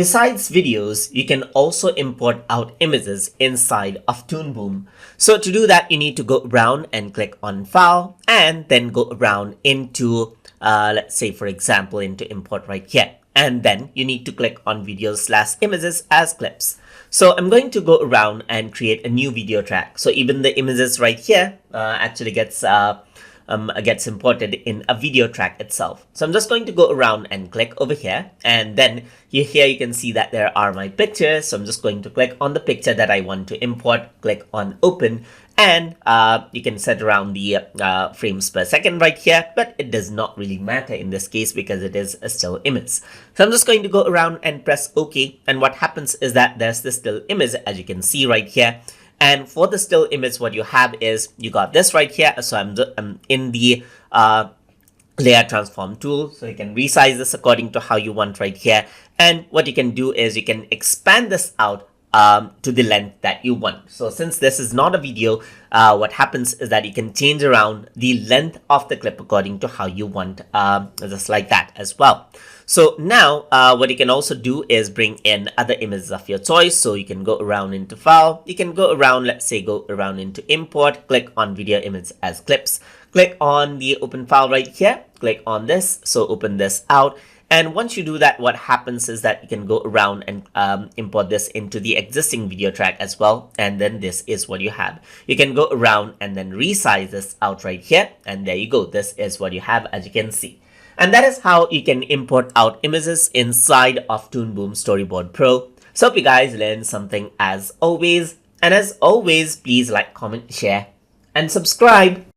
Besides videos, you can also import out images inside of Toon Boom. So to do that, you need to go around and click on File and then go around into, let's say for example, into Import right here. And then you need to click on Videos/Images as Clips. So I'm going to go around and create a new video track. So even the images right here actually gets imported in a video track itself. So I'm just going to go around and click over here, and then here you can see that there are my pictures. So I'm just going to click on the picture that I want to import, click on Open, and you can set around the frames per second right here, but it does not really matter in this case because it is a still image. So I'm just going to go around and press OK, and what happens is that there's this still image, as you can see right here. And for the still image, what you have is you got this right here. So I'm in the layer transform tool, so you can resize this according to how you want right here. And what you can do is you can expand this out to the length that you want. So since this is not a video, what happens is that you can change around the length of the clip according to how you want, just like that as well. So now what you can also do is bring in other images of your choice. So you can go around into File, you can go around, let's say go around into Import, click on Video Image as Clips, click on the Open File right here, click on this, so open this out. And once you do that, what happens is that you can go around and import this into the existing video track as well. And then this is what you have. You can go around and then resize this out right here. And there you go. This is what you have, as you can see. And that is how you can import out images inside of Toon Boom Storyboard Pro. So hope you guys learned something as always. And as always, please like, comment, share, and subscribe.